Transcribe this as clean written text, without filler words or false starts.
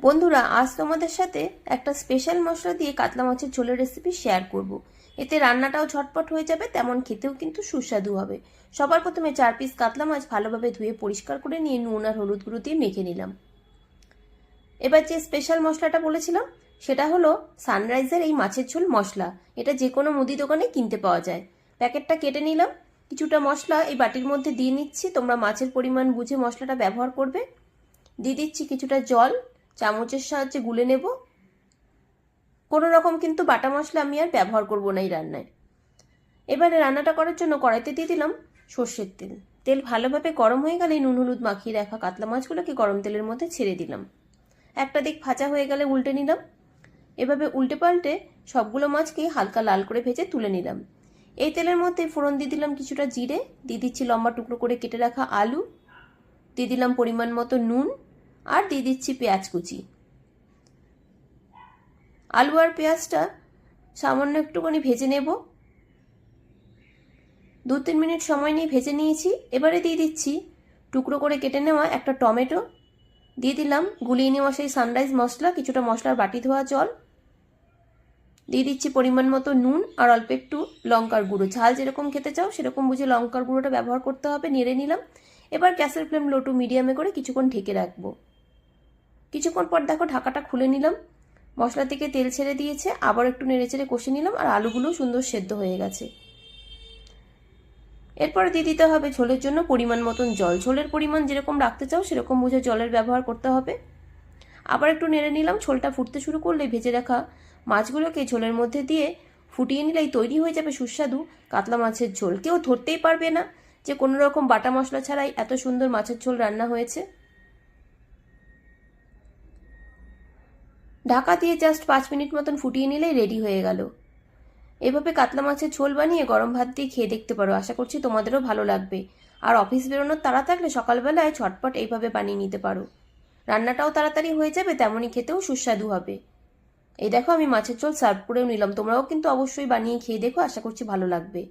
বন্ধুরা, আজ তোমাদের সাথে একটা স্পেশাল মশলা দিয়ে কাতলা মাছের ঝোলের রেসিপি শেয়ার করব। এতে রান্নাটাও ঝটপট হয়ে যাবে, তেমন খেতেও কিন্তু সুস্বাদু হবে। সবার প্রথমে 4 পিস কাতলা মাছ ভালোভাবে ধুয়ে পরিষ্কার করে নিয়ে নুন আর হলুদ গুঁড়ো দিয়ে মেখে নিলাম। এবার যে স্পেশাল মশলাটা বলেছিলাম সেটা হলো সানরাইজের এই মাছের ঝোল মশলা। এটা যে কোনো মুদি দোকানে কিনতে পাওয়া যায়। প্যাকেটটা কেটে নিলাম। কিছুটা মশলা এই বাটির মধ্যে দিয়ে নিচ্ছি। তোমরা মাছের পরিমাণ বুঝে মশলাটা ব্যবহার করবে। দিয়ে দিচ্ছি কিছুটা জল, চামচের সাহায্যে গুলে নেব। কোনো রকম কিন্তু বাটা মশলা আমি আর ব্যবহার করব না এই রান্নায়। এবারে রান্নাটা করার জন্য কড়াইতে দিয়ে দিলাম সর্ষের তেল। তেল ভালোভাবে গরম হয়ে গেলে নুন হলুদ মাখিয়ে রাখা কাতলা মাছগুলোকে গরম তেলের মধ্যে ছেড়ে দিলাম। একটা দিক ভাজা হয়ে গেলে উল্টে নিলাম। এভাবে উল্টে পাল্টে সবগুলো মাছকে হালকা লাল করে ভেজে তুলে নিলাম। এই তেলের মধ্যে ফোড়ন দিয়ে দিলাম কিছুটা জিরে, দিয়ে দিচ্ছি লম্বা টুকরো করে কেটে রাখা আলু, দিয়ে দিলাম পরিমাণ মতো নুন, আর দিয়ে দিচ্ছি পেঁয়াজ কুচি। আলু আর পেঁয়াজটা সামান্য একটুখানি ভেজে নেব। 2-3 মিনিট সময় নিয়ে ভেজে নিয়েছি। এবারে দিয়ে দিচ্ছি টুকরো করে কেটে নেওয়া একটা টমেটো, দিয়ে দিলাম গুলিয়ে নেওয়া সেই সানরাইজ মশলা, কিছুটা মশলার বাটি ধোয়া জল, দিয়ে দিচ্ছি পরিমাণ মতো নুন আর অল্প একটু লঙ্কার গুঁড়ো। ঝাল যেরকম খেতে চাও সেরকম বুঝে লঙ্কার গুঁড়োটা ব্যবহার করতে হবে। নেড়ে নিলাম। এবার গ্যাসের ফ্লেম লো টু মিডিয়ামে করে কিছুক্ষণ ঢেকে রাখবো। কিছুক্ষণ পর দেখো ঢাকাটা খুলে নিলাম। মশলা থেকে তেল ছেড়ে দিয়েছে। আবার একটু নেড়েচেড়ে কষে নিলাম আর আলুগুলো সুন্দর সেদ্ধ হয়ে গেছে। এরপরে দিয়ে দিতে হবে ঝোলের জন্য পরিমাণ মতন জল। ঝোলের পরিমাণ যেরকম রাখতে চাও সেরকম বুঝে জলের ব্যবহার করতে হবে। আবার একটু নেড়ে নিলাম। ঝোলটা ফুটতে শুরু করলে ভেজে রাখা মাছগুলোকে ঝোলের মধ্যে দিয়ে ফুটিয়ে নিলেই তৈরি হয়ে যাবে সুস্বাদু কাতলা মাছের ঝোল। কেউ ধরতেই পারবে না যে কোনো রকম বাটা মশলা ছাড়াই এত সুন্দর মাছের ঝোল রান্না হয়েছে। ঢাকা দিয়ে জাস্ট 5 মিনিট মতন ফুটিয়ে নিলেই রেডি হয়ে গেল। এভাবে কাতলা মাছের ঝোল বানিয়ে গরম ভাত দিয়ে খেয়ে দেখতে পারো। আশা করছি তোমাদেরও ভালো লাগবে। আর অফিস বেরোনোর তাড়া থাকলে সকালবেলায় ঝটপট এইভাবে বানিয়ে নিতে পারো। রান্নাটাও তাড়াতাড়ি হয়ে যাবে, তেমনই খেতেও সুস্বাদু হবে। এই দেখো আমি মাছের ঝোল সার্ভ করেও নিলাম। তোমরাও কিন্তু অবশ্যই বানিয়ে খেয়ে দেখো, আশা করছি ভালো লাগবে।